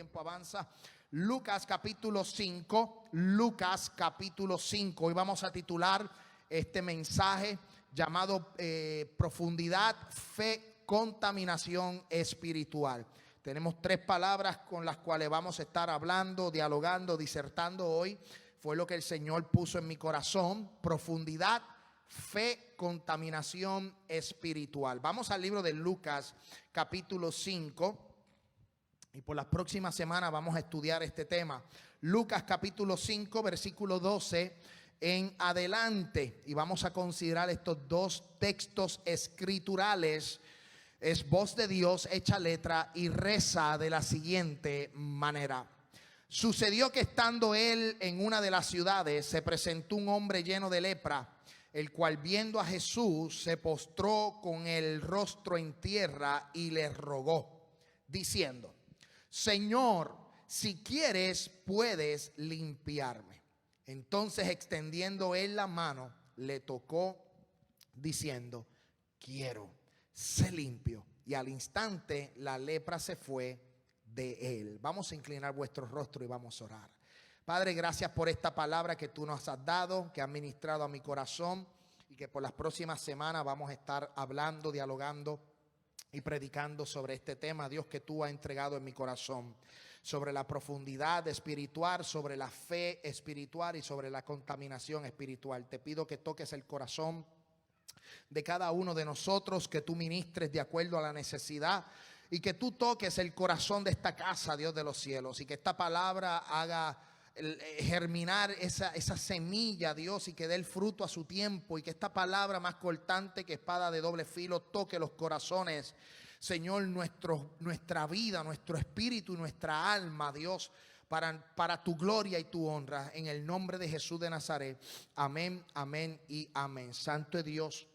tiempo avanza. Lucas capítulo 5. Lucas capítulo 5. Hoy vamos a titular este mensaje llamado profundidad, fe, contaminación espiritual. Tenemos tres palabras con las cuales vamos a estar hablando, dialogando, disertando hoy. Fue lo que el Señor puso en mi corazón: profundidad, fe, contaminación espiritual. Vamos al libro de Lucas capítulo 5 y por las próximas semanas vamos a estudiar este tema. Lucas capítulo 5 versículo 12 en adelante, y vamos a considerar estos dos textos escriturales. Es voz de Dios hecha letra y reza de la siguiente manera: sucedió que estando él en una de las ciudades, se presentó un hombre lleno de lepra, el cual, viendo a Jesús, se postró con el rostro en tierra y le rogó, diciendo: Señor, si quieres, puedes limpiarme. Entonces, extendiendo él la mano, le tocó, diciendo: quiero, sé limpio. Y al instante la lepra se fue de él. Vamos a inclinar vuestro rostro y vamos a orar. Padre, gracias por esta palabra que tú nos has dado, que has ministrado a mi corazón, y que por las próximas semanas vamos a estar hablando, dialogando y predicando sobre este tema, Dios, que tú has entregado en mi corazón, sobre la profundidad espiritual, sobre la fe espiritual y sobre la contaminación espiritual. Te pido que toques el corazón de cada uno de nosotros, que tú ministres de acuerdo a la necesidad, y que tú toques el corazón de esta casa, Dios de los cielos, y que esta palabra haga germinar esa semilla, Dios, y que dé el fruto a su tiempo, y que esta palabra, más cortante que espada de doble filo, toque los corazones, Señor, nuestra vida, nuestro espíritu y nuestra alma, Dios, para tu gloria y tu honra, en el nombre de Jesús de Nazaret. Amén, amén y amén. Santo es Dios.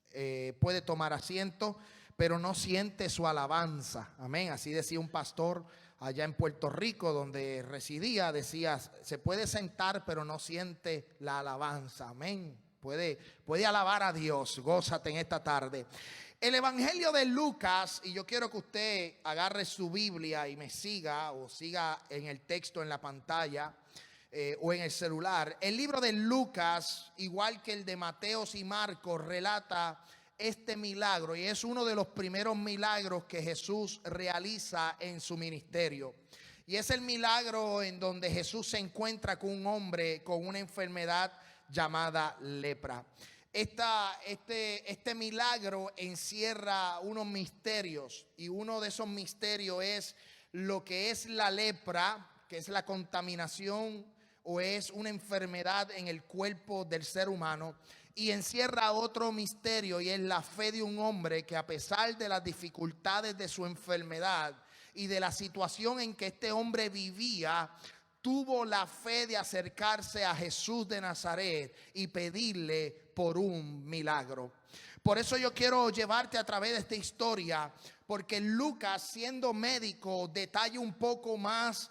Puede tomar asiento, pero no siente su alabanza. Amén. Así decía un pastor allá en Puerto Rico, donde residía. Decía: se puede sentar, pero no siente la alabanza. Amén. Puede alabar a Dios. Gózate en esta tarde. El Evangelio de Lucas, y yo quiero que usted agarre su Biblia y me siga, o siga en el texto en la pantalla o en el celular. El libro de Lucas, igual que el de Mateos y Marcos, relata este milagro, y es uno de los primeros milagros que Jesús realiza en su ministerio. Y es el milagro en donde Jesús se encuentra con un hombre con una enfermedad llamada lepra. Este milagro encierra unos misterios, y uno de esos misterios es lo que es la lepra, que es la contaminación o es una enfermedad en el cuerpo del ser humano, y encierra otro misterio, y es la fe de un hombre que, a pesar de las dificultades de su enfermedad y de la situación en que este hombre vivía, tuvo la fe de acercarse a Jesús de Nazaret y pedirle por un milagro. Por eso yo quiero llevarte a través de esta historia, porque Lucas, siendo médico, detalla un poco más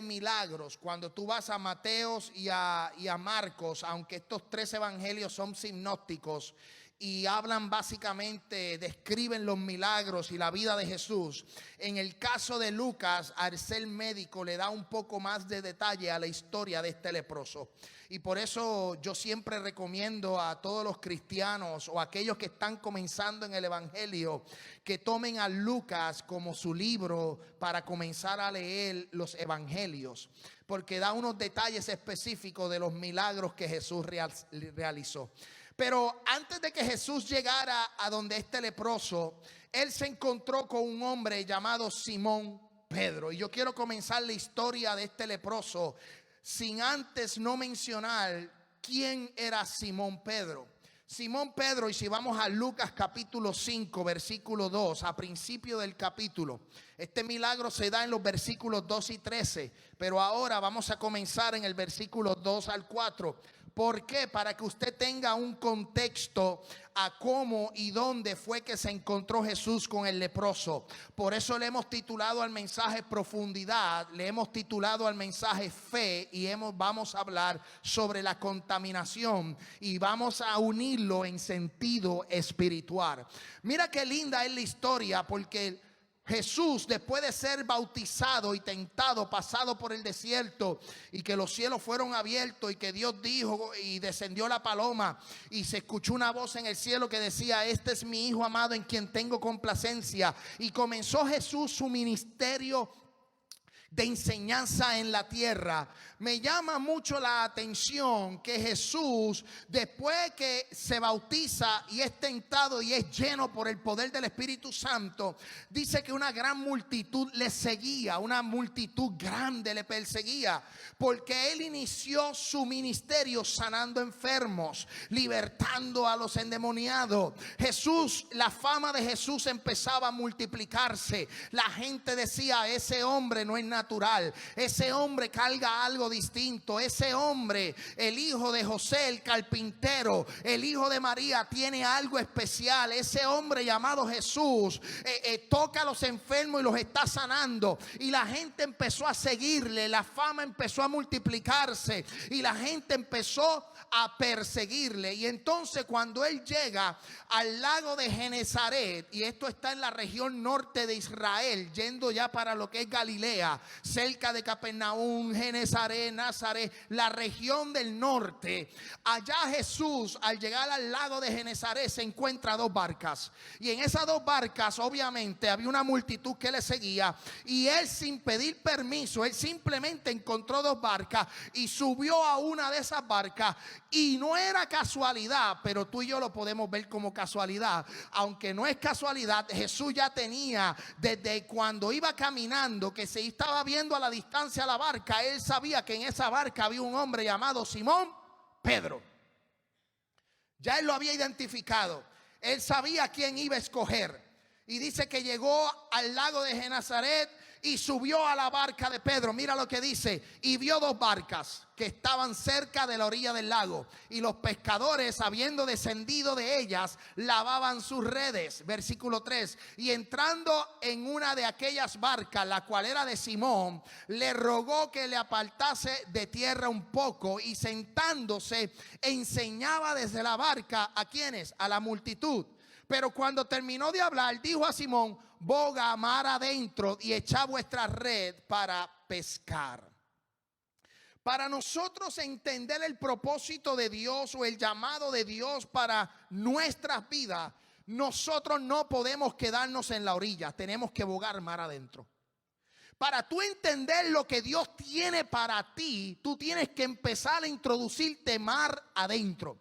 milagros. Cuando tú vas a Mateos y a Marcos, aunque estos tres evangelios son sinópticos y hablan básicamente, describen los milagros y la vida de Jesús, en el caso de Lucas, al ser médico, le da un poco más de detalle a la historia de este leproso. Y por eso yo siempre recomiendo a todos los cristianos o aquellos que están comenzando en el evangelio, que tomen a Lucas como su libro para comenzar a leer los evangelios, porque da unos detalles específicos de los milagros que Jesús realizó. Pero antes de que Jesús llegara a donde este leproso, él se encontró con un hombre llamado Simón Pedro. Y yo quiero comenzar la historia de este leproso sin antes no mencionar quién era Simón Pedro. Simón Pedro, y si vamos a Lucas capítulo 5 versículo 2, a principio del capítulo, este milagro se da en los versículos 2 y 13, pero ahora vamos a comenzar en el versículo 2 al 4. ¿Por qué? Para que usted tenga un contexto a cómo y dónde fue que se encontró Jesús con el leproso. Por eso le hemos titulado al mensaje profundidad, le hemos titulado al mensaje fe, y vamos a hablar sobre la contaminación, y vamos a unirlo en sentido espiritual. Mira qué linda es la historia, porque Jesús, después de ser bautizado y tentado, pasado por el desierto, y que los cielos fueron abiertos y que Dios dijo y descendió la paloma y se escuchó una voz en el cielo que decía: este es mi Hijo amado en quien tengo complacencia. Y comenzó Jesús su ministerio de enseñanza en la tierra. Me llama mucho la atención que Jesús, después que se bautiza y es tentado y es lleno por el poder del Espíritu Santo, dice que una gran multitud le seguía, una multitud grande le perseguía, porque él inició su ministerio sanando enfermos, libertando a los endemoniados. Jesús, la fama de Jesús empezaba a multiplicarse. La gente decía: ese hombre no es natural, ese hombre carga algo distinto, ese hombre, el hijo de José el carpintero, el hijo de María, tiene algo especial. Ese hombre llamado Jesús toca a los enfermos y los está sanando. Y la gente empezó a seguirle, la fama empezó a multiplicarse y la gente empezó a perseguirle. Y entonces, cuando él llega al lago de Genezaret, y esto está en la región norte de Israel, yendo ya para lo que es Galilea, cerca de Capernaum, Genezaret, Nazaret, la región del norte, allá Jesús, al llegar al lago de Genezaret, se encuentra dos barcas, y en esas dos barcas obviamente había una multitud que le seguía, y él, sin pedir permiso, él simplemente encontró dos barcas y subió a una de esas barcas. Y no era casualidad, pero tú y yo lo podemos ver como casualidad. Aunque no es casualidad, Jesús ya tenía, desde cuando iba caminando, que se estaba viendo a la distancia la barca, él sabía que en esa barca había un hombre llamado Simón Pedro. Ya él lo había identificado. Él sabía quién iba a escoger. Y dice que llegó al lago de Genezaret y subió a la barca de Pedro. Mira lo que dice: y vio dos barcas que estaban cerca de la orilla del lago, y los pescadores, habiendo descendido de ellas, lavaban sus redes. Versículo 3: y entrando en una de aquellas barcas, la cual era de Simón, le rogó que le apartase de tierra un poco, y sentándose enseñaba desde la barca. ¿A quiénes? A la multitud. Pero cuando terminó de hablar, dijo a Simón: boga mar adentro y echad vuestra red para pescar. Para nosotros entender el propósito de Dios o el llamado de Dios para nuestras vidas, nosotros no podemos quedarnos en la orilla, tenemos que bogar mar adentro. Para tú entender lo que Dios tiene para ti, tú tienes que empezar a introducirte mar adentro.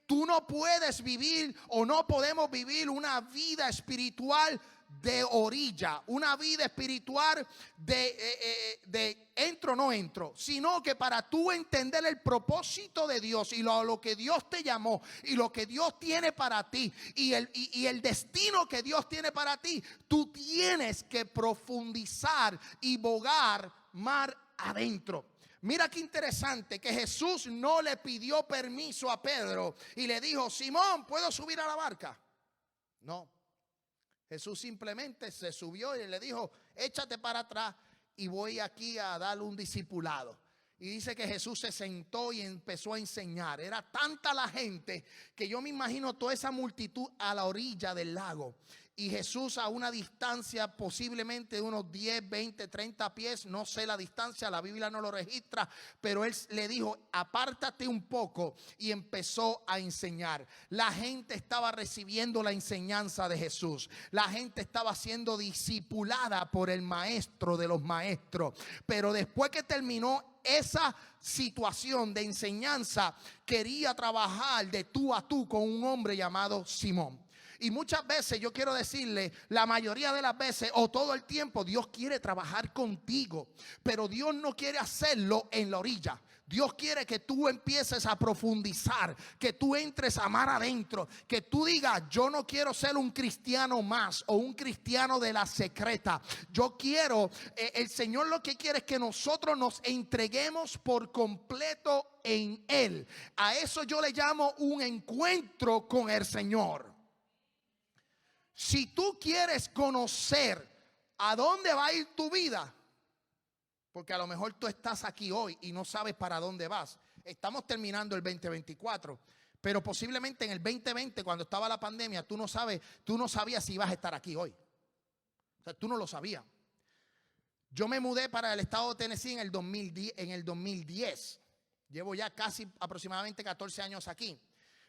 Tú no puedes vivir, o no podemos vivir, una vida espiritual de orilla, una vida espiritual de entro no entro, sino que para tú entender el propósito de Dios y lo que Dios te llamó y lo que Dios tiene para ti y el destino que Dios tiene para ti, tú tienes que profundizar y bogar mar adentro. Mira qué interesante, que Jesús no le pidió permiso a Pedro y le dijo: Simón, ¿puedo subir a la barca? No. Jesús simplemente se subió y le dijo: échate para atrás y voy aquí a darle un discipulado. Y dice que Jesús se sentó y empezó a enseñar. Era tanta la gente que yo me imagino toda esa multitud a la orilla del lago. Y Jesús a una distancia posiblemente de unos 10, 20, 30 pies, no sé la distancia, la Biblia no lo registra, pero él le dijo: apártate un poco, y empezó a enseñar. La gente estaba recibiendo la enseñanza de Jesús. La gente estaba siendo discipulada por el maestro de los maestros. Pero después que terminó esa situación de enseñanza, quería trabajar de tú a tú con un hombre llamado Simón. Y muchas veces, yo quiero decirle, la mayoría de las veces o todo el tiempo, Dios quiere trabajar contigo, pero Dios no quiere hacerlo en la orilla. Dios quiere que tú empieces a profundizar, que tú entres a mar adentro, que tú digas: yo no quiero ser un cristiano más o un cristiano de la secreta. Yo quiero, el Señor lo que quiere es que nosotros nos entreguemos por completo en Él. A eso yo le llamo un encuentro con el Señor. Si tú quieres conocer a dónde va a ir tu vida, porque a lo mejor tú estás aquí hoy y no sabes para dónde vas. Estamos terminando el 2024, pero posiblemente en el 2020, cuando estaba la pandemia, tú no sabías si ibas a estar aquí hoy. O sea, tú no lo sabías. Yo me mudé para el estado de Tennessee en el 2010. Llevo ya casi aproximadamente 14 años aquí.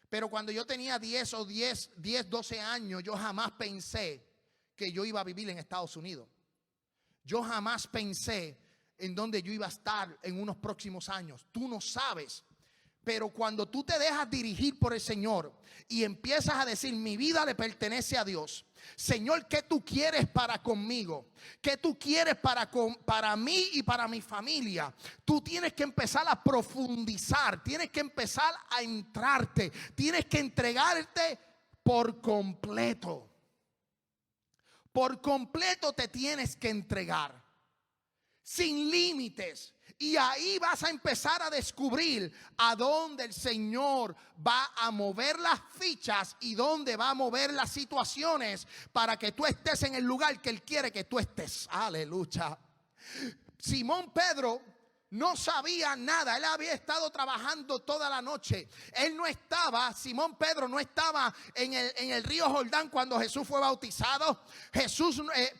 Pero cuando yo tenía 12 años, yo jamás pensé que yo iba a vivir en Estados Unidos. Yo jamás pensé en dónde yo iba a estar en unos próximos años. Tú no sabes. Pero cuando tú te dejas dirigir por el Señor y empiezas a decir, mi vida le pertenece a Dios. Señor, ¿qué tú quieres para conmigo? ¿Qué tú quieres para mí y para mi familia? Tú tienes que empezar a profundizar, tienes que empezar a entrarte, tienes que entregarte por completo. Por completo te tienes que entregar, sin límites. Y ahí vas a empezar a descubrir a dónde el Señor va a mover las fichas y dónde va a mover las situaciones para que tú estés en el lugar que Él quiere que tú estés. Aleluya. Simón Pedro no sabía nada. Él había estado trabajando toda la noche. Simón Pedro no estaba en el río Jordán cuando Jesús fue bautizado.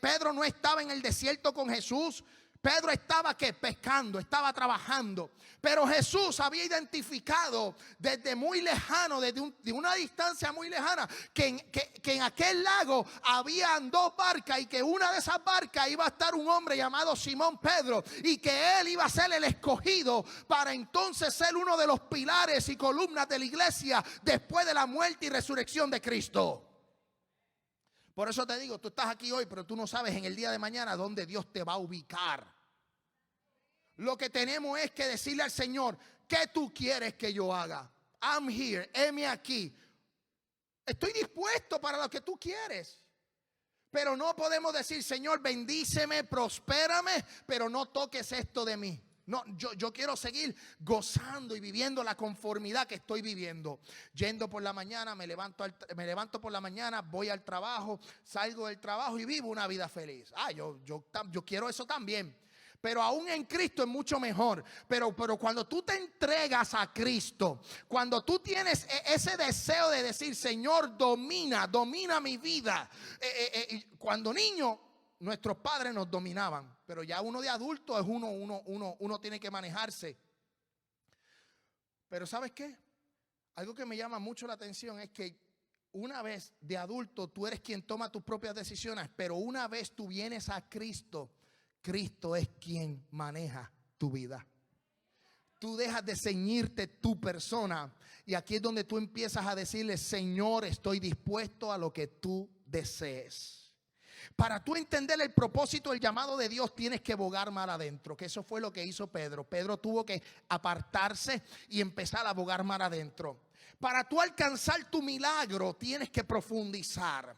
Pedro no estaba en el desierto con Jesús. Pedro estaba pescando, estaba trabajando. Pero Jesús había identificado desde muy lejano, de una distancia muy lejana, que en aquel lago habían dos barcas y que una de esas barcas iba a estar un hombre llamado Simón Pedro y que él iba a ser el escogido para entonces ser uno de los pilares y columnas de la iglesia después de la muerte y resurrección de Cristo. Por eso te digo, tú estás aquí hoy, pero tú no sabes en el día de mañana dónde Dios te va a ubicar. Lo que tenemos es que decirle al Señor, ¿qué tú quieres que yo haga? I'm here, heme aquí. Estoy dispuesto para lo que tú quieres. Pero no podemos decir, Señor, bendíceme, prospérame, pero no toques esto de mí. No, yo quiero seguir gozando y viviendo la conformidad que estoy viviendo. Yendo por la mañana, me levanto por la mañana, voy al trabajo, salgo del trabajo y vivo una vida feliz. Yo quiero eso también. Pero aún en Cristo es mucho mejor. Pero cuando tú te entregas a Cristo, cuando tú tienes ese deseo de decir, Señor, domina mi vida. Cuando niño, nuestros padres nos dominaban, pero ya uno de adulto es uno tiene que manejarse. Pero ¿sabes qué? Algo que me llama mucho la atención es que una vez de adulto tú eres quien toma tus propias decisiones, pero una vez tú vienes a Cristo, Cristo es quien maneja tu vida. Tú dejas de ceñirte tu persona y aquí es donde tú empiezas a decirle, Señor, estoy dispuesto a lo que tú desees. Para tú entender el propósito, el llamado de Dios, tienes que bogar mar adentro, que eso fue lo que hizo Pedro. Pedro tuvo que apartarse y empezar a bogar mar adentro. Para tú alcanzar tu milagro, tienes que profundizar.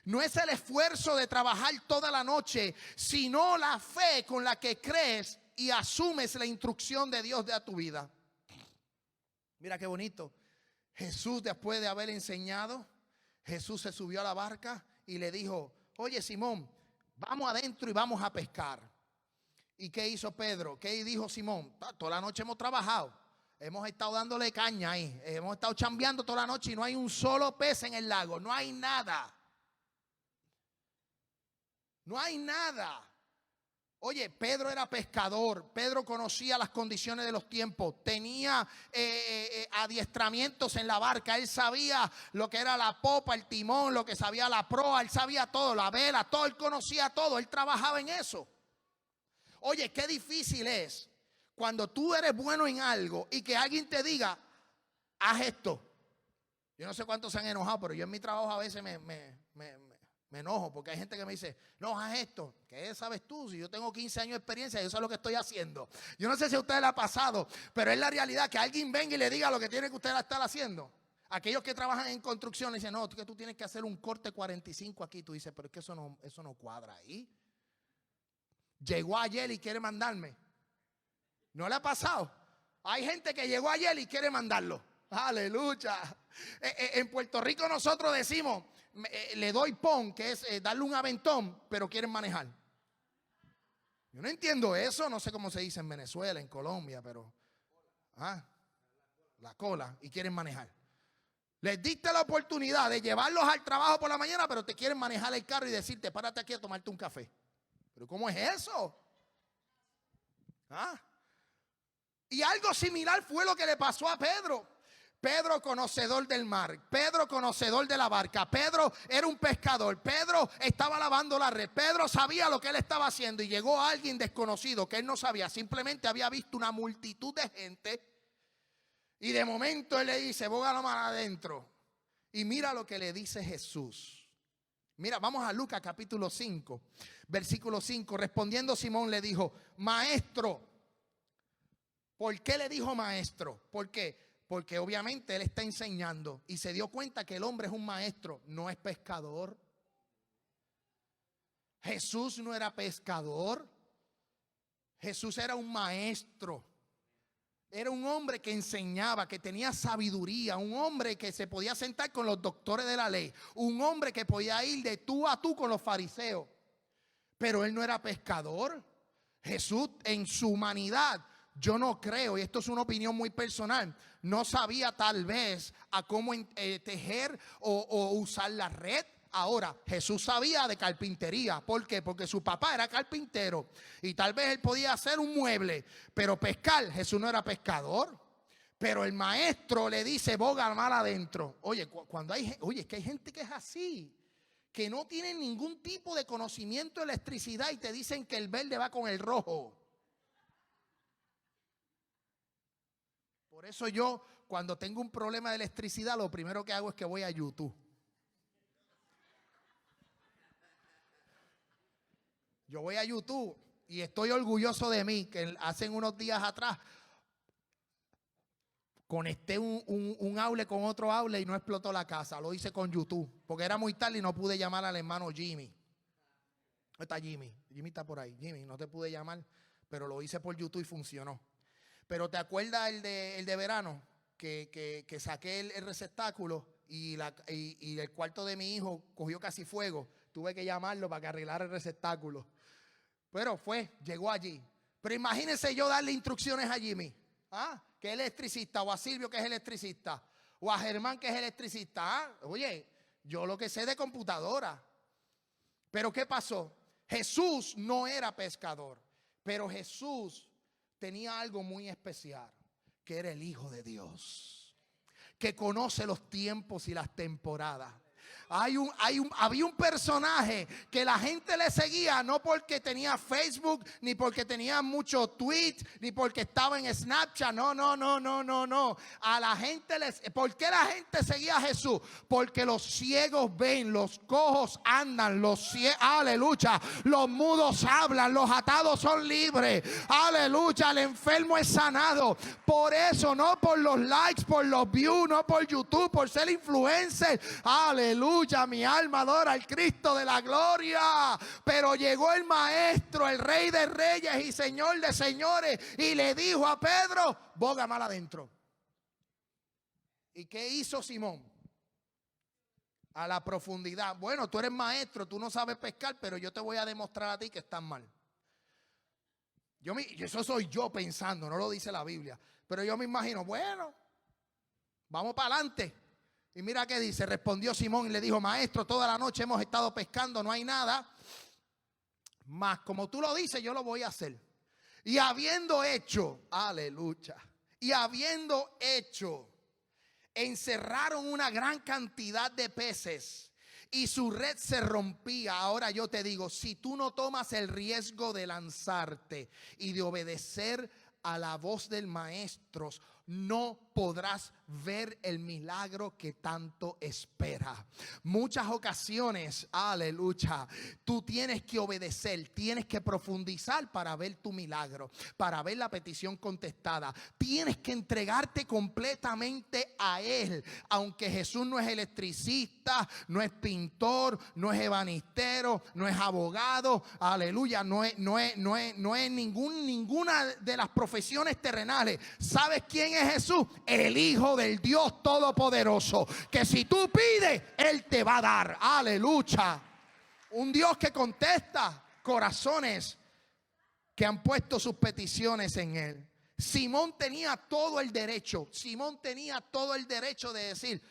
No es el esfuerzo de trabajar toda la noche, sino la fe con la que crees y asumes la instrucción de Dios de tu vida. Mira qué bonito. Jesús, después de haber enseñado, Jesús se subió a la barca y le dijo, oye Simón, vamos adentro y vamos a pescar. ¿Y qué hizo Pedro? ¿Qué dijo Simón? Toda la noche hemos trabajado, hemos estado dándole caña ahí, hemos estado chambeando toda la noche y no hay un solo pez en el lago, no hay nada. No hay nada. Oye, Pedro era pescador. Pedro conocía las condiciones de los tiempos. Tenía adiestramientos en la barca. Él sabía lo que era la popa, el timón, lo que sabía la proa. Él sabía todo, la vela, todo. Él conocía todo. Él trabajaba en eso. Oye, qué difícil es cuando tú eres bueno en algo y que alguien te diga, haz esto. Yo no sé cuántos se han enojado, pero yo en mi trabajo a veces me enojo porque hay gente que me dice, no, haz esto. ¿Qué sabes tú? Si yo tengo 15 años de experiencia, yo sé lo que estoy haciendo. Yo no sé si a usted le ha pasado, pero es la realidad que alguien venga y le diga lo que tiene que usted estar haciendo. Aquellos que trabajan en construcción le dicen, no, que tú tienes que hacer un corte 45 aquí. Tú dices, pero es que eso no cuadra ahí. Llegó ayer y quiere mandarme. ¿No le ha pasado? Hay gente que llegó ayer y quiere mandarlo. Aleluya. En Puerto Rico nosotros decimos, le doy pon, que es darle un aventón, pero quieren manejar. Yo no entiendo eso, no sé cómo se dice en Venezuela, en Colombia, pero la cola y quieren manejar. Les diste la oportunidad de llevarlos al trabajo por la mañana, pero te quieren manejar el carro y decirte, párate aquí a tomarte un café. ¿Pero cómo es eso? ¿Ah? Y algo similar fue lo que le pasó a Pedro. Pedro, conocedor del mar. Pedro, conocedor de la barca. Pedro era un pescador. Pedro estaba lavando la red. Pedro sabía lo que él estaba haciendo. Y llegó alguien desconocido que él no sabía. Simplemente había visto una multitud de gente. Y de momento él le dice, boga la mano adentro. Y mira lo que le dice Jesús. Mira, vamos a Lucas capítulo 5, versículo 5. Respondiendo Simón le dijo, maestro. ¿Por qué le dijo maestro? ¿Por qué? Porque obviamente él está enseñando y se dio cuenta que el hombre es un maestro, no es pescador. Jesús no era pescador. Jesús era un maestro. Era un hombre que enseñaba, que tenía sabiduría, un hombre que se podía sentar con los doctores de la ley, un hombre que podía ir de tú a tú con los fariseos. Pero él no era pescador. Jesús en su humanidad, yo no creo, y esto es una opinión muy personal, no sabía tal vez a cómo tejer o usar la red. Ahora, Jesús sabía de carpintería. ¿Por qué? Porque su papá era carpintero y tal vez él podía hacer un mueble, pero pescar, Jesús no era pescador. Pero el maestro le dice, boga mal adentro. Oye, es que hay gente que es así, que no tienen ningún tipo de conocimiento de electricidad y te dicen que el verde va con el rojo. Por eso yo, cuando tengo un problema de electricidad, lo primero que hago es que voy a YouTube. Yo voy a YouTube y estoy orgulloso de mí, que hace unos días atrás conecté un aule con otro aule y no explotó la casa. Lo hice con YouTube, porque era muy tarde y no pude llamar al hermano Jimmy. ¿Dónde está Jimmy? Jimmy está por ahí. Jimmy, no te pude llamar, pero lo hice por YouTube y funcionó. Pero ¿te acuerdas el de verano? Que saqué el receptáculo y el cuarto de mi hijo cogió casi fuego. Tuve que llamarlo para que arreglara el receptáculo. Pero llegó allí. Pero imagínense yo darle instrucciones a Jimmy, que es electricista, o a Silvio, que es electricista, o a Germán, que es electricista. Oye, yo lo que sé de computadora. Pero ¿qué pasó? Jesús no era pescador, pero Jesús tenía algo muy especial, que era el Hijo de Dios, que conoce los tiempos y las temporadas. Había un personaje que la gente le seguía no porque tenía Facebook, ni porque tenía muchos tweets, ni porque estaba en Snapchat. No. A la gente ¿por qué la gente seguía a Jesús? Porque los ciegos ven, los cojos andan, aleluya, los mudos hablan, los atados son libres, aleluya, el enfermo es sanado. Por eso, no por los likes, por los views, no por YouTube, por ser influencer, aleluya. Mi alma adora al Cristo de la gloria. Pero llegó el maestro, el Rey de reyes y Señor de señores, y le dijo a Pedro, boga mal adentro. ¿Y qué hizo Simón? A la profundidad. Bueno, tú eres maestro, tú no sabes pescar, pero yo te voy a demostrar a ti que estás mal. Eso soy yo pensando, no lo dice la Biblia. Pero yo me imagino, bueno, vamos para adelante. Y mira qué dice, respondió Simón y le dijo, maestro, toda la noche hemos estado pescando, no hay nada. Mas como tú lo dices, yo lo voy a hacer. Y habiendo hecho, aleluya, encerraron una gran cantidad de peces y su red se rompía. Ahora yo te digo, si tú no tomas el riesgo de lanzarte y de obedecer a la voz del maestro, no podrás ver el milagro que tanto espera. Muchas ocasiones, aleluya, tú tienes que obedecer, tienes que profundizar para ver tu milagro, para ver la petición contestada. Tienes que entregarte completamente a Él. Aunque Jesús no es electricista, no es pintor, no es ebanistero, no es abogado, aleluya, no es ninguna de las profesiones terrenales. ¿Sabes quién es Jesús? El Hijo del Dios Todopoderoso, que si tú pides, Él te va a dar. Aleluya. Un Dios que contesta corazones que han puesto sus peticiones en Él. Simón tenía todo el derecho de decir,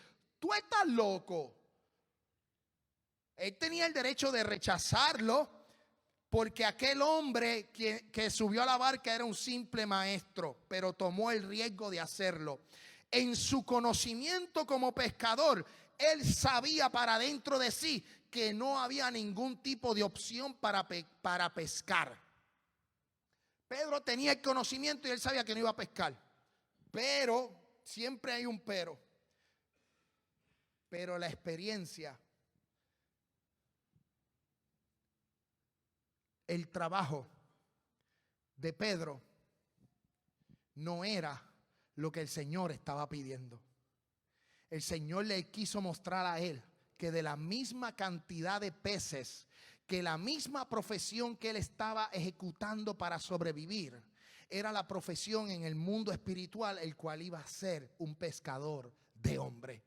tú estás loco. Él tenía el derecho de rechazarlo porque aquel hombre que subió a la barca era un simple maestro, pero tomó el riesgo de hacerlo. En su conocimiento como pescador, él sabía para dentro de sí que no había ningún tipo de opción para pescar. Pedro tenía el conocimiento y él sabía que no iba a pescar. Pero, siempre hay un pero. Pero la experiencia, el trabajo de Pedro no era lo que el Señor estaba pidiendo. El Señor le quiso mostrar a él que de la misma cantidad de peces, que la misma profesión que él estaba ejecutando para sobrevivir, era la profesión en el mundo espiritual, el cual iba a ser un pescador de hombre.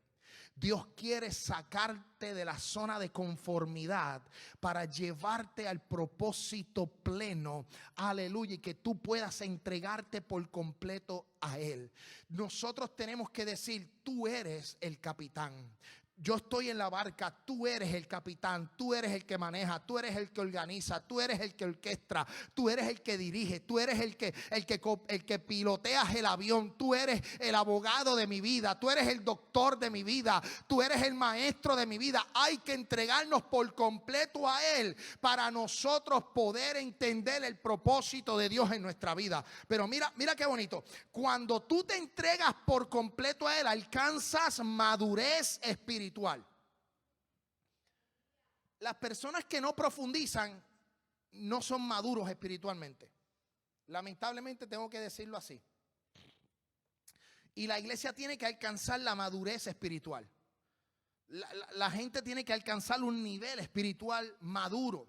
Dios quiere sacarte de la zona de conformidad para llevarte al propósito pleno, aleluya, y que tú puedas entregarte por completo a Él. Nosotros tenemos que decir, tú eres el capitán. Yo estoy en la barca, tú eres el capitán, tú eres el que maneja, tú eres el que organiza, tú eres el que orquestra, tú eres el que dirige, tú eres el que piloteas el avión, tú eres el abogado de mi vida, tú eres el doctor de mi vida, tú eres el maestro de mi vida. Hay que entregarnos por completo a Él para nosotros poder entender el propósito de Dios en nuestra vida. Pero mira qué bonito. Cuando tú te entregas por completo a Él, alcanzas madurez espiritual. Las personas que no profundizan no son maduros espiritualmente. Lamentablemente tengo que decirlo así. Y la iglesia tiene que alcanzar la madurez espiritual. La gente tiene que alcanzar un nivel espiritual maduro.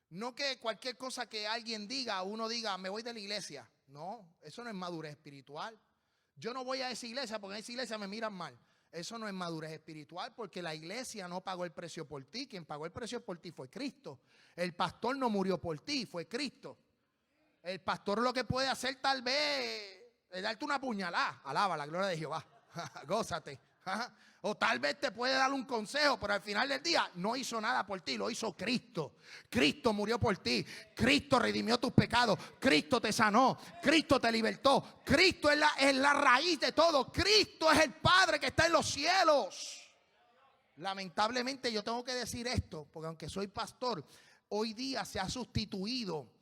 No que cualquier cosa que alguien diga, uno diga, me voy de la iglesia. No, eso no es madurez espiritual. Yo no voy a esa iglesia porque en esa iglesia me miran mal. Eso no es madurez espiritual, porque la iglesia no pagó el precio por ti. Quien pagó el precio por ti fue Cristo. El pastor no murió por ti, fue Cristo. El pastor lo que puede hacer tal vez es darte una puñalada. Alaba la gloria de Jehová. Gózate. O tal vez te puede dar un consejo, pero al final del día no hizo nada por ti, lo hizo Cristo. Cristo murió por ti, Cristo redimió tus pecados, Cristo te sanó, Cristo te libertó, Cristo es la raíz de todo, Cristo es el Padre que está en los cielos. Lamentablemente yo tengo que decir esto, porque aunque soy pastor, hoy día se ha sustituido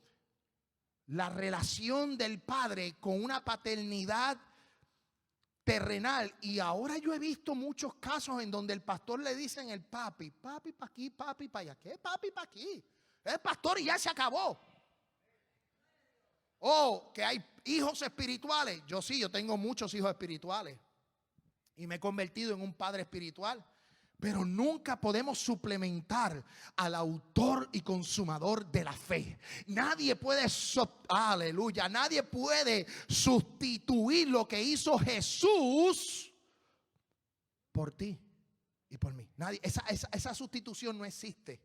la relación del Padre con una paternidad terrenal. Y ahora yo he visto muchos casos en donde el pastor le dicen el papi para aquí, papi para allá. ¿Qué papi para aquí? El pastor y ya se acabó. O que hay hijos espirituales. Yo tengo muchos hijos espirituales y me he convertido en un padre espiritual. Pero nunca podemos suplementar al autor y consumador de la fe. Nadie puede, aleluya, nadie puede sustituir lo que hizo Jesús por ti y por mí. Nadie, esa sustitución no existe.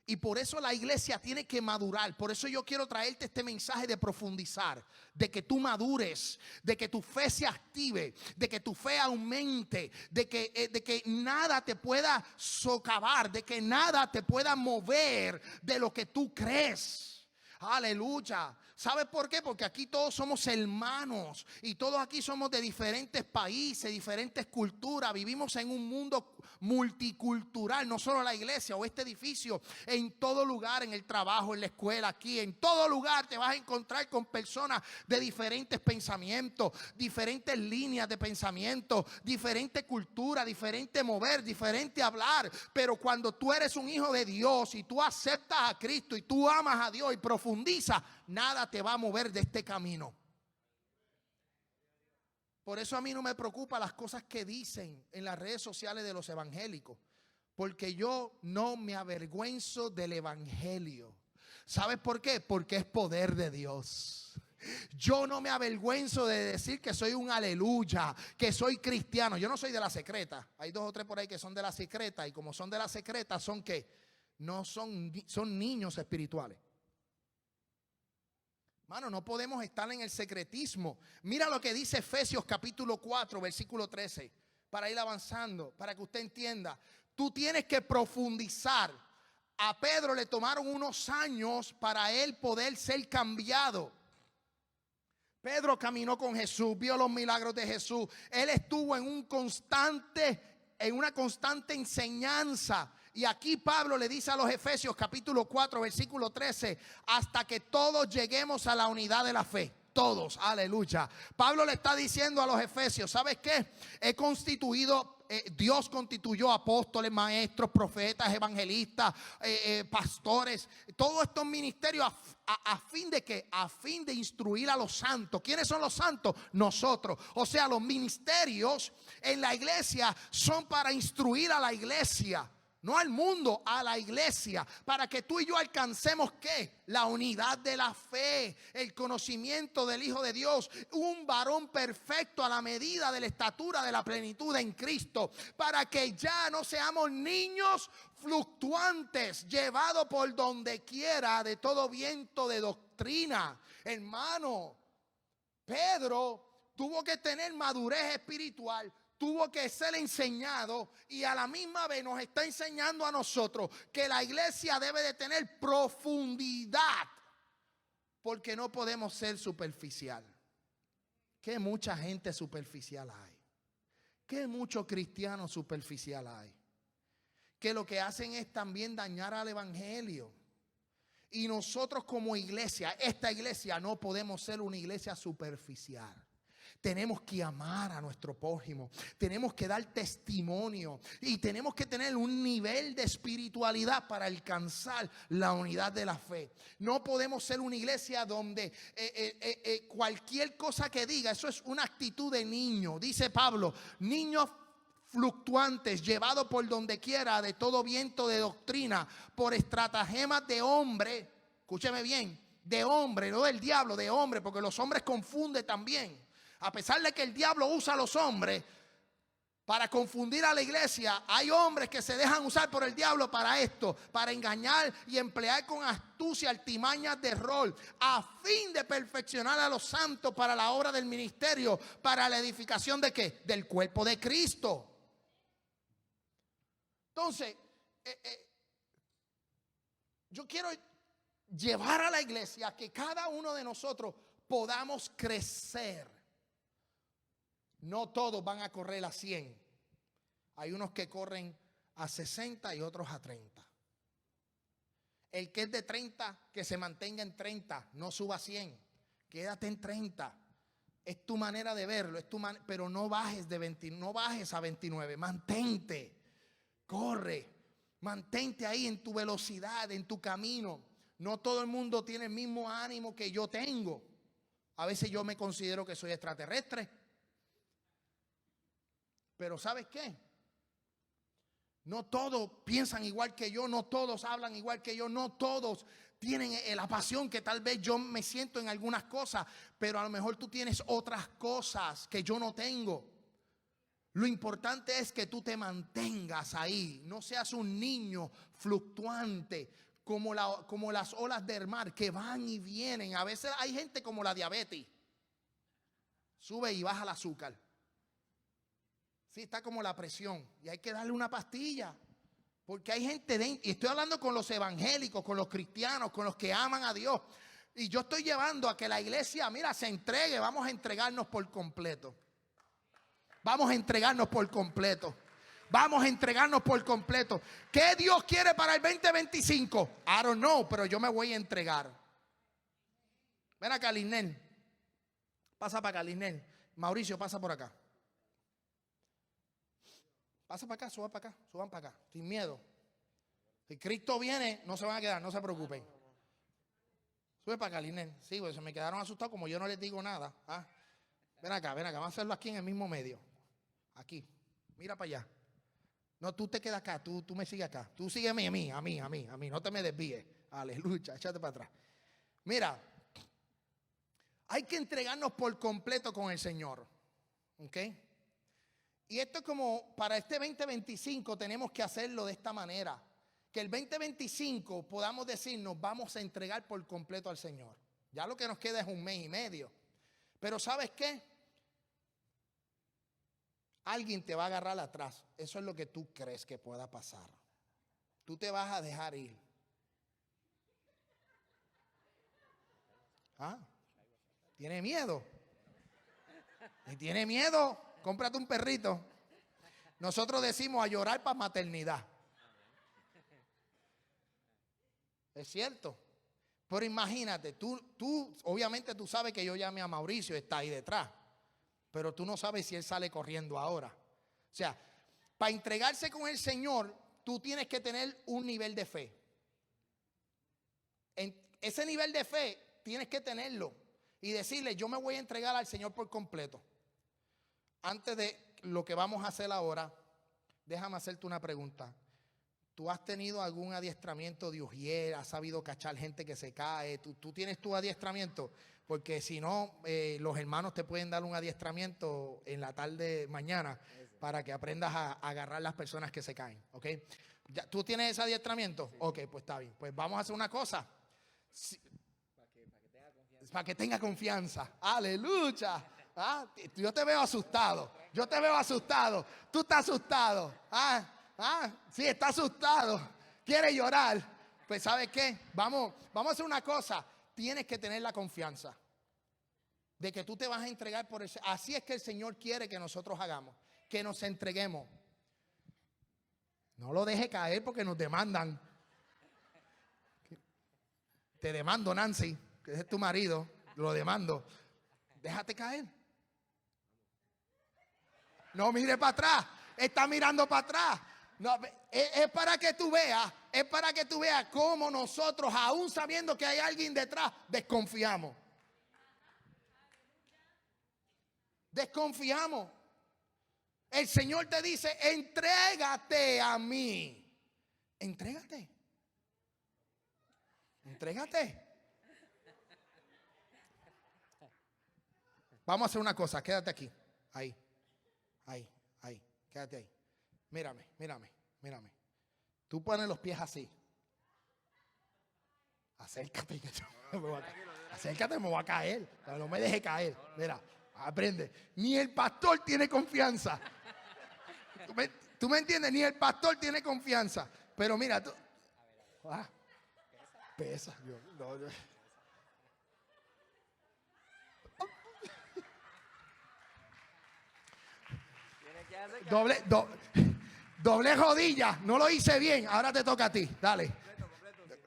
Y por eso la iglesia tiene que madurar. Por eso yo quiero traerte este mensaje de profundizar, de que tú madures, de que tu fe se active, de que tu fe aumente, de que nada te pueda socavar, de que nada te pueda mover de lo que tú crees. Aleluya. ¿Sabes por qué? Porque aquí todos somos hermanos y todos aquí somos de diferentes países, diferentes culturas. Vivimos en un mundo multicultural, no solo la iglesia o este edificio. En todo lugar, en el trabajo, en la escuela, aquí, en todo lugar te vas a encontrar con personas de diferentes pensamientos, diferentes líneas de pensamiento, diferente cultura, diferente mover, diferente hablar. Pero cuando tú eres un hijo de Dios y tú aceptas a Cristo y tú amas a Dios y profundizas, nada te va a mover de este camino. Por eso a mí no me preocupa las cosas que dicen en las redes sociales de los evangélicos, porque yo no me avergüenzo del evangelio. ¿Sabes por qué? Porque es poder de Dios. Yo no me avergüenzo de decir que soy un aleluya, que soy cristiano. Yo no soy de la secreta. Hay 2 o 3 por ahí que son de la secreta, y como son de la secreta, son ¿qué? No son niños espirituales. Hermano, no podemos estar en el secretismo. Mira lo que dice Efesios capítulo 4, versículo 13. para ir avanzando, para que usted entienda. Tú tienes que profundizar. A Pedro le tomaron unos años para él poder ser cambiado. Pedro caminó con Jesús, vio los milagros de Jesús. Él estuvo en una constante enseñanza. Y aquí Pablo le dice a los Efesios capítulo 4 versículo 13, hasta que todos lleguemos a la unidad de la fe. Todos, aleluya. Pablo le está diciendo a los Efesios, ¿sabes qué? Dios constituyó apóstoles, maestros, profetas, evangelistas, pastores, todos estos ministerios a fin de que, a fin de instruir a los santos. ¿Quiénes son los santos? Nosotros. O sea, los ministerios en la iglesia son para instruir a la iglesia. No al mundo, a la iglesia, para que tú y yo alcancemos ¿qué? La unidad de la fe, el conocimiento del Hijo de Dios, un varón perfecto a la medida de la estatura de la plenitud en Cristo, para que ya no seamos niños fluctuantes, llevados por donde quiera de todo viento de doctrina. Hermano, Pedro tuvo que tener madurez espiritual. Tuvo que ser enseñado y a la misma vez nos está enseñando a nosotros que la iglesia debe de tener profundidad, porque no podemos ser superficial. Que mucha gente superficial hay, que muchos cristianos superficial hay, que lo que hacen es también dañar al evangelio. Y nosotros como iglesia, esta iglesia no podemos ser una iglesia superficial. Tenemos que amar a nuestro prójimo, tenemos que dar testimonio y tenemos que tener un nivel de espiritualidad para alcanzar la unidad de la fe. No podemos ser una iglesia donde cualquier cosa que diga, eso es una actitud de niño. Dice Pablo, niños fluctuantes, llevados por donde quiera de todo viento de doctrina, por estratagemas de hombre. Escúcheme bien, de hombre, no del diablo, de hombre, porque los hombres confunden también. A pesar de que el diablo usa a los hombres para confundir a la iglesia, hay hombres que se dejan usar por el diablo para esto, para engañar y emplear con astucia artimañas de rol, a fin de perfeccionar a los santos para la obra del ministerio, para la edificación de ¿qué? Del cuerpo de Cristo. Entonces, yo quiero llevar a la iglesia a que cada uno de nosotros podamos crecer. No todos van a correr a 100. Hay unos que corren a 60 y otros a 30. El que es de 30, que se mantenga en 30, no suba a 100. Quédate en 30. Es tu manera de verlo, pero no bajes de 20, no bajes a 29. Mantente, corre, mantente ahí en tu velocidad, en tu camino. No todo el mundo tiene el mismo ánimo que yo tengo. A veces yo me considero que soy extraterrestre. Pero ¿sabes qué? No todos piensan igual que yo, no todos hablan igual que yo, no todos tienen la pasión que tal vez yo me siento en algunas cosas, pero a lo mejor tú tienes otras cosas que yo no tengo. Lo importante es que tú te mantengas ahí, no seas un niño fluctuante como las olas del mar que van y vienen. A veces hay gente como la diabetes, sube y baja el azúcar. Sí, está como la presión y hay que darle una pastilla. Porque hay gente, y estoy hablando con los evangélicos, con los cristianos, con los que aman a Dios. Y yo estoy llevando a que la iglesia, mira, se entregue. Vamos a entregarnos por completo. Vamos a entregarnos por completo. Vamos a entregarnos por completo. ¿Qué Dios quiere para el 2025? I don't know, pero yo me voy a entregar. Ven acá, Linel. Pasa para acá, Linel. Mauricio, pasa por acá. Pasa para acá, suban para acá, sin miedo. Si Cristo viene, no se van a quedar, no se preocupen. Sube para acá, Linel. Sí, pues se me quedaron asustados como yo no les digo nada. ¿Ah? Ven acá, vamos a hacerlo aquí en el mismo medio. Aquí, mira para allá. No, tú te quedas acá, tú me sigues acá. Tú sígueme a mí, no te me desvíes. Aleluya, échate para atrás. Mira, hay que entregarnos por completo con el Señor. ¿Ok? Y esto es como para este 2025 tenemos que hacerlo de esta manera. Que el 2025 podamos decir nos vamos a entregar por completo al Señor. Ya lo que nos queda es un mes y medio. Pero ¿sabes qué? alguien te va a agarrar atrás. Eso es lo que tú crees que pueda pasar. Tú te vas a dejar ir. ¿Ah? ¿Tiene miedo? Si tiene miedo, cómprate un perrito. Nosotros decimos a llorar para maternidad. Es cierto. Pero imagínate, tú obviamente tú sabes que yo llamé a Mauricio, está ahí detrás. Pero tú no sabes si él sale corriendo ahora. O sea, para entregarse con el Señor, tú tienes que tener un nivel de fe. Ese nivel de fe tienes que tenerlo y decirle, yo me voy a entregar al Señor por completo. Antes de lo que vamos a hacer ahora, déjame hacerte una pregunta. ¿Tú has tenido algún adiestramiento de ujier? ¿Has sabido cachar gente que se cae? ¿Tú tienes tu adiestramiento? Porque si no, los hermanos te pueden dar un adiestramiento en la tarde mañana para que aprendas a agarrar las personas que se caen. ¿Ok? ¿Tú tienes ese adiestramiento? Sí. Ok, pues está bien. Pues vamos a hacer una cosa. Para que tenga confianza. Aleluya. ¿Ah? Yo te veo asustado. Yo te veo asustado. Tú estás asustado. Sí, está asustado. Quiere llorar. Pues ¿sabes qué? Vamos a hacer una cosa. Tienes que tener la confianza de que tú te vas a entregar por eso. Así es que el Señor quiere que nosotros hagamos. Que nos entreguemos. No lo deje caer porque nos demandan. Te demando, Nancy, que es tu marido. Lo demando. Déjate caer. No mire para atrás. Está mirando para atrás. No, es para que tú veas. Es para que tú veas cómo nosotros, aún sabiendo que hay alguien detrás, desconfiamos. Desconfiamos. El Señor te dice, entrégate a mí. Entrégate. Entrégate. Vamos a hacer una cosa, quédate aquí. Ahí. Quédate ahí. Mírame. Tú pones los pies así. Acércate, acércate, me voy a caer. No me deje caer. Mira, aprende. Ni el pastor tiene confianza. ¿Tú me entiendes? Ni el pastor tiene confianza. Pero mira, tú. Pesa. No. Doble rodilla. No lo hice bien. Ahora te toca a ti. Dale.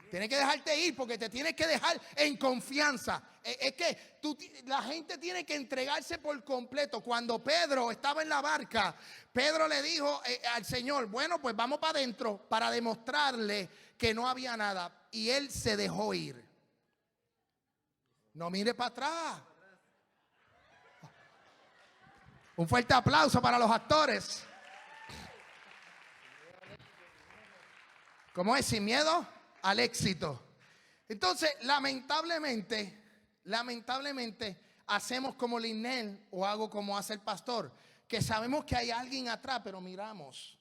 Tienes que dejarte ir porque te tienes que dejar en confianza. Es que la gente tiene que entregarse por completo. Cuando Pedro estaba en la barca, Pedro le dijo al Señor, bueno, pues vamos para adentro para demostrarle que no había nada. Y él se dejó ir. No mire para atrás. Un fuerte aplauso para los actores. ¿Cómo es? Sin miedo al éxito. Entonces, lamentablemente, hacemos como Linel o hago como hace el pastor, que sabemos que hay alguien atrás, pero miramos,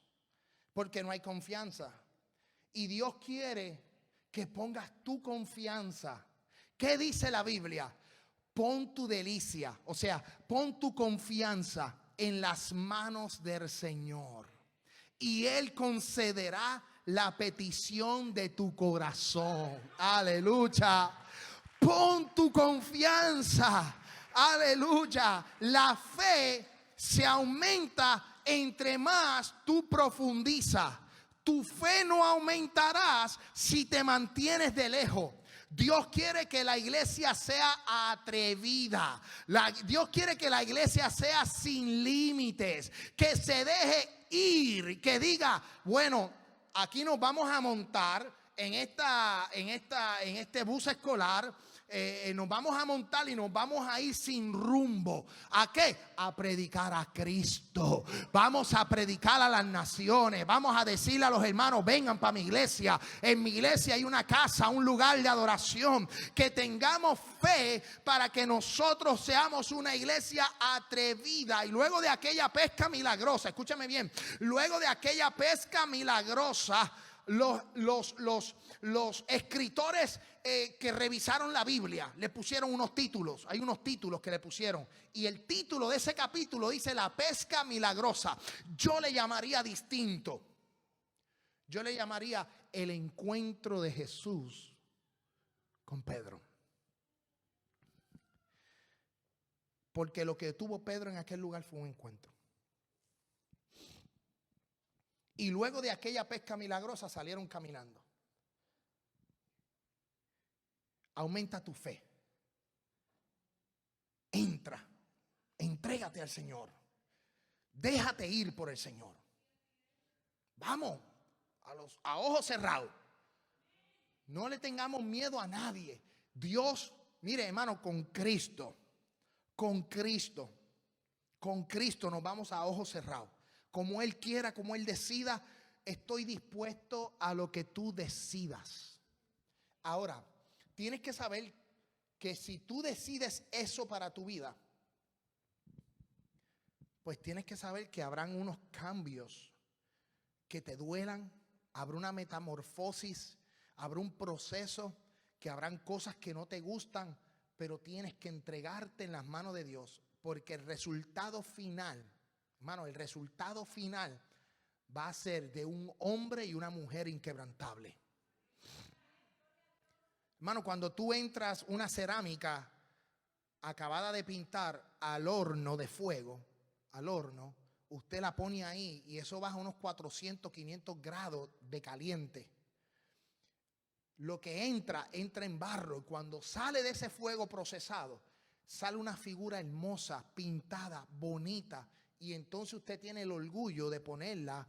porque no hay confianza. Y Dios quiere que pongas tu confianza. ¿Qué dice la Biblia? Pon tu delicia, o sea, pon tu confianza en las manos del Señor. Y Él concederá la petición de tu corazón. Aleluya. Pon tu confianza. Aleluya. La fe se aumenta entre más tú profundizas. Tu fe no aumentará si te mantienes de lejos. Dios quiere que la iglesia sea atrevida. Dios quiere que la iglesia sea sin límites. Que se deje ir. Que diga, bueno, aquí nos vamos a montar en este bus escolar. Nos vamos a montar y nos vamos a ir sin rumbo. ¿A qué? A predicar a Cristo. Vamos a predicar a las naciones. Vamos a decirle a los hermanos, vengan para mi iglesia. En mi iglesia hay una casa, un lugar de adoración. Que tengamos fe para que nosotros seamos una iglesia atrevida. Y luego de aquella pesca milagrosa, escúchame bien, luego de aquella pesca milagrosa, los escritores que revisaron la Biblia le pusieron unos títulos. Hay unos títulos que le pusieron. Y el título de ese capítulo dice la pesca milagrosa. Yo le llamaría distinto. Yo le llamaría el encuentro de Jesús con Pedro. Porque lo que tuvo Pedro en aquel lugar fue un encuentro. Y luego de aquella pesca milagrosa salieron caminando. Aumenta tu fe. Entra. Entrégate al Señor. Déjate ir por el Señor. Vamos. A ojos cerrados. No le tengamos miedo a nadie. Dios, mire hermano, con Cristo nos vamos a ojos cerrados. Como Él quiera, como Él decida, estoy dispuesto a lo que tú decidas. Ahora, tienes que saber que si tú decides eso para tu vida, pues tienes que saber que habrán unos cambios que te duelan, habrá una metamorfosis, habrá un proceso, que habrán cosas que no te gustan, pero tienes que entregarte en las manos de Dios, porque el resultado final, hermano, el resultado final va a ser de un hombre y una mujer inquebrantable. Hermano, cuando tú entras una cerámica acabada de pintar al horno de fuego, al horno, usted la pone ahí y eso baja unos 400, 500 grados de caliente. Lo que entra en barro, y cuando sale de ese fuego procesado, sale una figura hermosa, pintada, bonita, y entonces usted tiene el orgullo de ponerla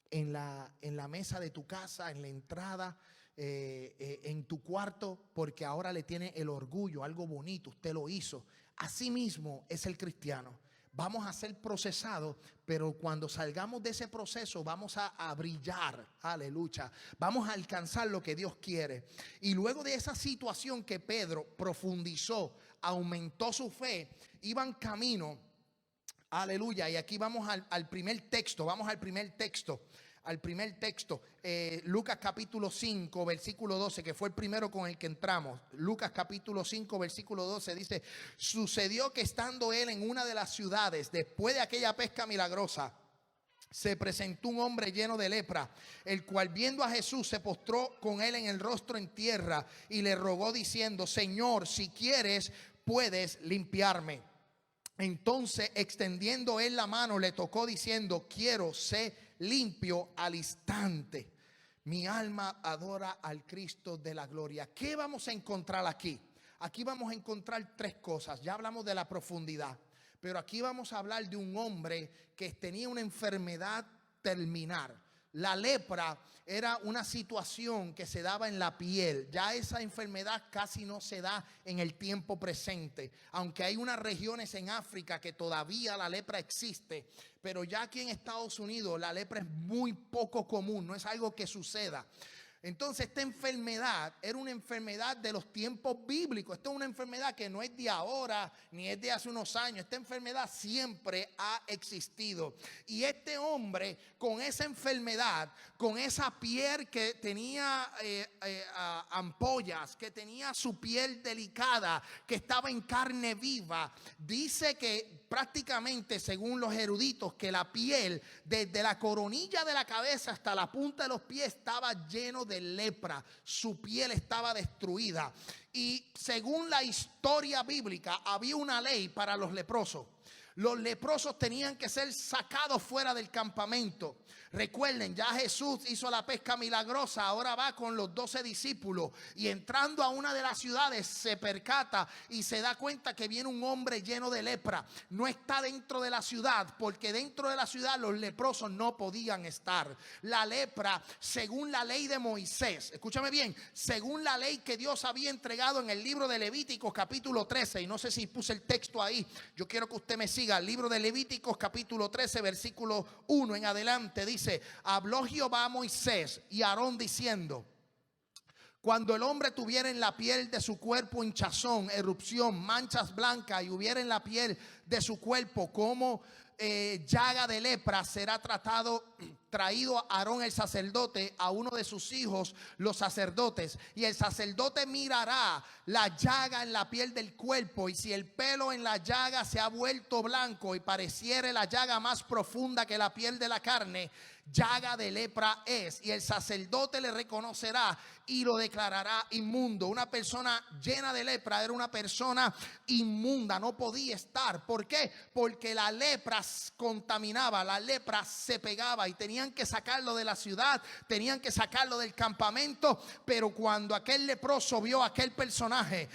en la mesa de tu casa, en la entrada, en tu cuarto, porque ahora le tiene el orgullo, algo bonito, usted lo hizo. Así mismo es el cristiano. Vamos a ser procesados, pero cuando salgamos de ese proceso vamos a brillar, aleluya. Vamos a alcanzar lo que Dios quiere. Y luego de esa situación que Pedro profundizó, aumentó su fe, iban camino, aleluya. Y aquí vamos al primer texto, Lucas capítulo 5 versículo 12, que fue el primero con el que entramos. Lucas capítulo 5 versículo 12 dice: sucedió que estando él en una de las ciudades, después de aquella pesca milagrosa, se presentó un hombre lleno de lepra, el cual viendo a Jesús se postró con él en el rostro en tierra y le rogó diciendo: Señor, si quieres, puedes limpiarme. Entonces, extendiendo él la mano, le tocó diciendo: quiero, sé limpio. Al instante mi alma adora al Cristo de la gloria. ¿Qué vamos a encontrar aquí? Aquí vamos a encontrar tres cosas. Ya hablamos de la profundidad, pero aquí vamos a hablar de un hombre que tenía una enfermedad terminal. La lepra era una situación que se daba en la piel. Ya esa enfermedad casi no se da en el tiempo presente. Aunque hay unas regiones en África que todavía la lepra existe, pero ya aquí en Estados Unidos la lepra es muy poco común, no es algo que suceda. Entonces esta enfermedad era una enfermedad de los tiempos bíblicos. Esta es una enfermedad que no es de ahora ni es de hace unos años. Esta enfermedad siempre ha existido. Y este hombre con esa enfermedad, con esa piel que tenía ampollas, que tenía su piel delicada, que estaba en carne viva, dice que prácticamente, según los eruditos, que la piel desde la coronilla de la cabeza hasta la punta de los pies estaba lleno de lepra. Su piel estaba destruida. Y según la historia bíblica, había una ley para los leprosos. Los leprosos tenían que ser sacados fuera del campamento. Recuerden, ya Jesús hizo la pesca milagrosa, ahora va con los 12 discípulos y entrando a una de las ciudades se percata y se da cuenta que viene un hombre lleno de lepra. No está dentro de la ciudad, porque dentro de la ciudad los leprosos no podían estar. La lepra, según la ley de Moisés, escúchame bien, según la ley que Dios había entregado en el libro de Levíticos capítulo 13, y no sé si puse el texto ahí, yo quiero que usted me siga. El libro de Levíticos capítulo 13 versículo 1 en adelante dice: habló Jehová a Moisés y a Aarón diciendo: cuando el hombre tuviera en la piel de su cuerpo hinchazón, erupción, manchas blancas, y hubiera en la piel de su cuerpo como llaga de lepra, será traído a Aarón el sacerdote, a uno de sus hijos, los sacerdotes, y el sacerdote mirará la llaga en la piel del cuerpo, y si el pelo en la llaga se ha vuelto blanco y pareciere la llaga más profunda que la piel de la carne, llaga de lepra es, y el sacerdote le reconocerá y lo declarará inmundo. Una persona llena de lepra era una persona inmunda, no podía estar. ¿Por qué? Porque la lepra contaminaba, la lepra se pegaba y tenían que sacarlo de la ciudad, tenían que sacarlo del campamento. Pero cuando aquel leproso vio a aquel personaje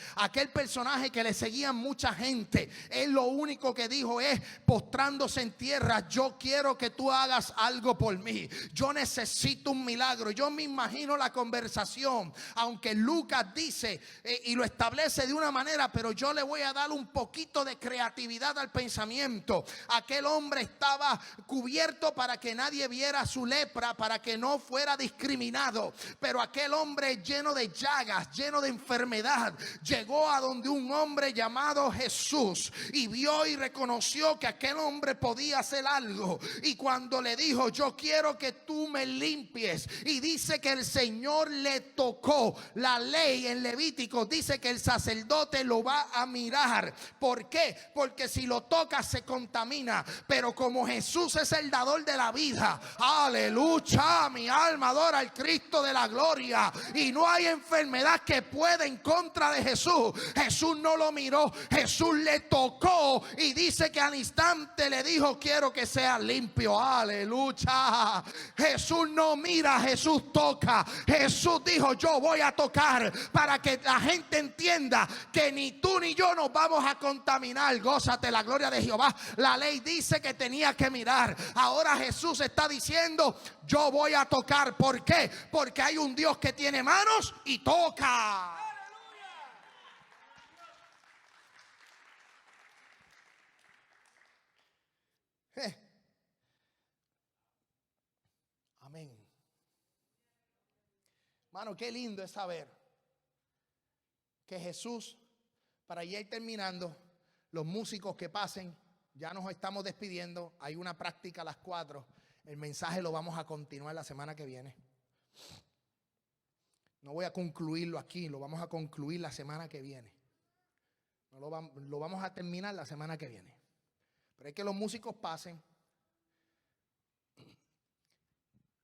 que le seguían mucha gente, él lo único que dijo es, postrándose en tierra: yo quiero que tú hagas algo por mí, yo necesito un milagro. Yo me imagino la conversación, aunque Lucas dice y lo establece de una manera, pero yo le voy a dar un poquito de creatividad al pensamiento. Aquel hombre estaba cubierto para que nadie viera su lepra, para que no fuera discriminado, pero aquel hombre lleno de llagas, lleno de enfermedad, llegó a donde un hombre llamado Jesús y vio y reconoció que aquel hombre podía hacer algo. Y cuando le dijo: yo quiero que tú me limpies, y dice que el Señor le tocó. La ley en Levítico dice que el sacerdote lo va a mirar. ¿Por qué? Porque si lo toca se contamina, pero como Jesús es el dador de la vida, aleluya, mi alma adora al Cristo de la gloria, y no hay enfermedad que pueda en contra de Jesús. Jesús no lo miró, Jesús le tocó, y dice que al instante le dijo: quiero que sea limpio. Aleluya. Jesús no mira, Jesús toca. Jesús dijo: yo voy a tocar, para que la gente entienda que ni tú ni yo nos vamos a contaminar. Gózate la gloria de Jehová. La ley dice que tenía que mirar. Ahora Jesús está diciendo: yo voy a tocar. ¿Por qué? Porque hay un Dios que tiene manos y toca. Amén. Mano, qué lindo es saber que Jesús, para ir terminando, los músicos que pasen, ya nos estamos despidiendo. Hay una práctica a las 4. El mensaje lo vamos a continuar la semana que viene. No voy a concluirlo aquí, lo vamos a concluir la semana que viene. No lo vamos a terminar la semana que viene. Pero es que los músicos pasen.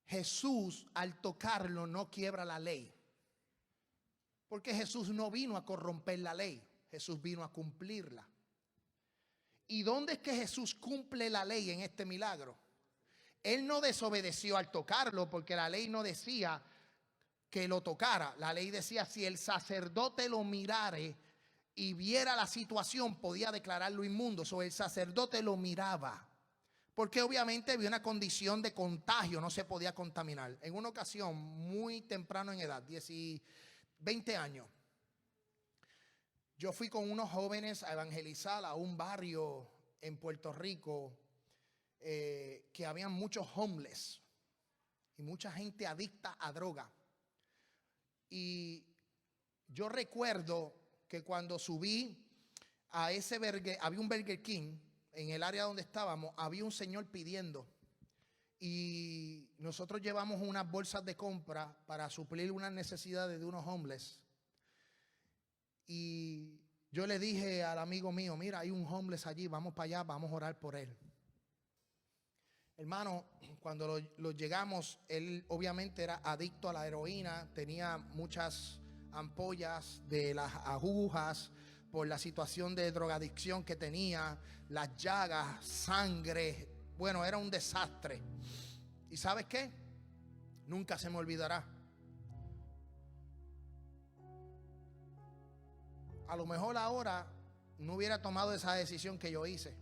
Jesús, al tocarlo, no quiebra la ley, porque Jesús no vino a corromper la ley, Jesús vino a cumplirla. ¿Y dónde es que Jesús cumple la ley en este milagro? Él no desobedeció al tocarlo, porque la ley no decía que lo tocara. La ley decía: si el sacerdote lo mirare y viera la situación, podía declararlo inmundo. O el sacerdote lo miraba, porque obviamente había una condición de contagio, no se podía contaminar. En una ocasión, muy temprano en edad, 20 años, yo fui con unos jóvenes a evangelizar a un barrio en Puerto Rico que habían muchos homeless y mucha gente adicta a droga. Y yo recuerdo que cuando subí a ese había un Burger King en el área donde estábamos, había un señor pidiendo, y nosotros llevamos unas bolsas de compra para suplir unas necesidades de unos homeless. Y yo le dije al amigo mío: mira, hay un homeless allí, vamos para allá, vamos a orar por él. Hermano, cuando lo llegamos, él obviamente era adicto a la heroína, tenía muchas ampollas de las agujas por la situación de drogadicción que tenía, las llagas, sangre. Bueno, era un desastre. ¿Y sabes qué? Nunca se me olvidará. A lo mejor ahora no hubiera tomado esa decisión que yo hice,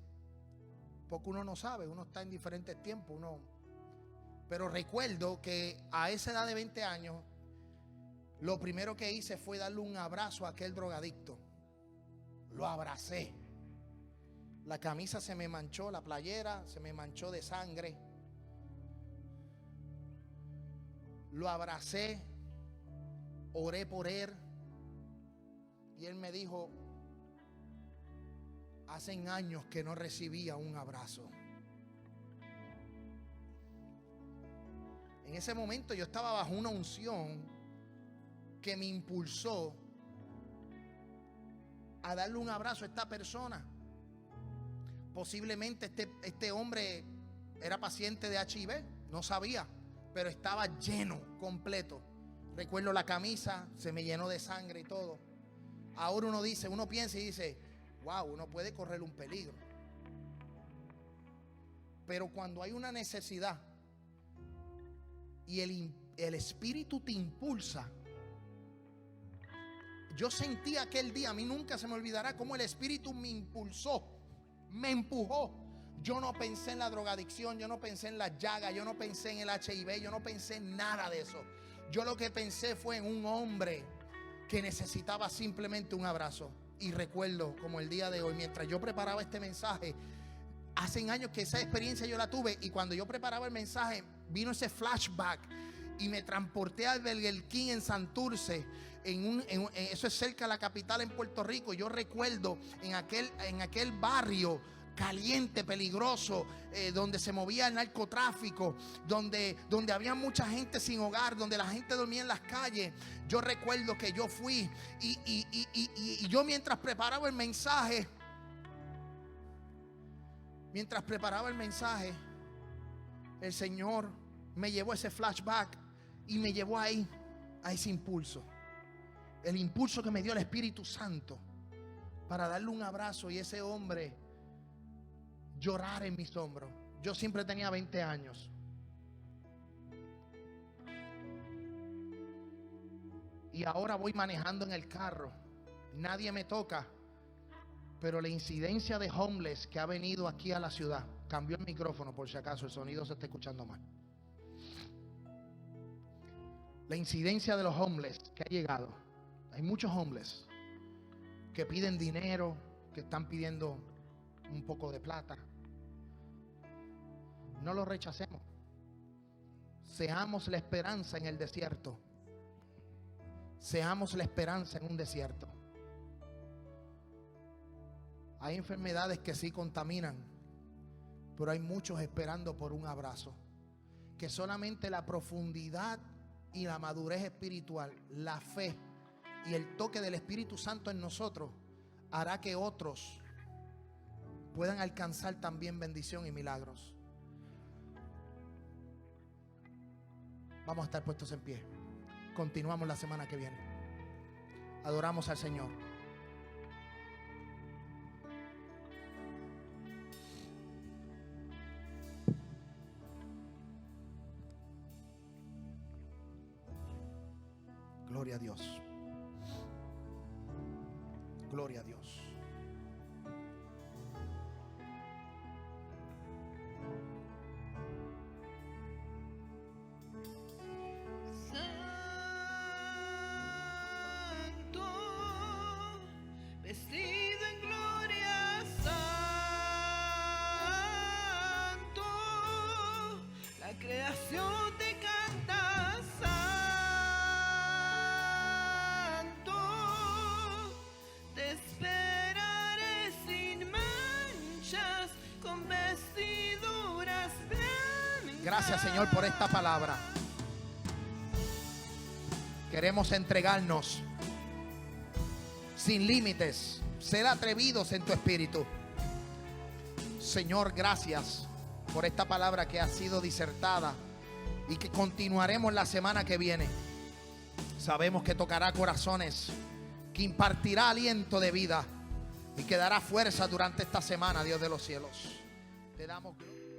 porque uno no sabe, uno está en diferentes tiempos, pero recuerdo que a esa edad de 20 años, lo primero que hice fue darle un abrazo a aquel drogadicto. Lo abracé. La camisa se me manchó, la playera se me manchó de sangre. Lo abracé, oré por él, y él me dijo: hace años que no recibía un abrazo. En ese momento yo estaba bajo una unción que me impulsó a darle un abrazo a esta persona. Posiblemente este hombre era paciente de HIV, no sabía, pero estaba lleno, completo. Recuerdo la camisa, se me llenó de sangre y todo. Ahora uno piensa y dice, wow, uno puede correr un peligro. Pero cuando hay una necesidad y el Espíritu te impulsa. Yo sentí aquel día, a mí nunca se me olvidará cómo el Espíritu me impulsó, me empujó. Yo no pensé en la drogadicción, yo no pensé en las llagas, yo no pensé en el HIV, yo no pensé en nada de eso. Yo lo que pensé fue en un hombre que necesitaba simplemente un abrazo. Y recuerdo como el día de hoy, mientras yo preparaba este mensaje, hace años que esa experiencia yo la tuve, y cuando yo preparaba el mensaje vino ese flashback y me transporté al Burger King en Santurce, eso es cerca de la capital en Puerto Rico. Yo recuerdo en aquel barrio caliente, peligroso, donde se movía el narcotráfico, donde había mucha gente sin hogar, donde la gente dormía en las calles. Yo recuerdo que yo fui y yo mientras preparaba el mensaje, el Señor me llevó ese flashback y me llevó ahí, a ese impulso. El impulso que me dio el Espíritu Santo para darle un abrazo y ese hombre llorar en mis hombros. Yo siempre tenía 20 años. Y ahora voy manejando en el carro. Nadie me toca. Pero la incidencia de homeless que ha venido aquí a la ciudad, cambió el micrófono por si acaso el sonido se está escuchando mal. La incidencia de los homeless que ha llegado. Hay muchos homeless que piden dinero, que están pidiendo un poco de plata. No lo rechacemos. Seamos la esperanza en el desierto. Seamos la esperanza en un desierto. Hay enfermedades que sí contaminan, pero hay muchos esperando por un abrazo. Que solamente la profundidad y la madurez espiritual, la fe y el toque del Espíritu Santo en nosotros hará que otros puedan alcanzar también bendición y milagros. Vamos a estar puestos en pie. Continuamos la semana que viene. Adoramos al Señor. Gloria a Dios. Gloria a Dios. Santo, vestido en gloria, santo, la creación te canta, santo, te esperaré sin manchas, con vestiduras blancas. Gracias, Señor, por esta palabra. Queremos entregarnos sin límites, ser atrevidos en tu espíritu. Señor, gracias por esta palabra que ha sido disertada y que continuaremos la semana que viene. Sabemos que tocará corazones, que impartirá aliento de vida y que dará fuerza durante esta semana, Dios de los cielos. Te damos gloria.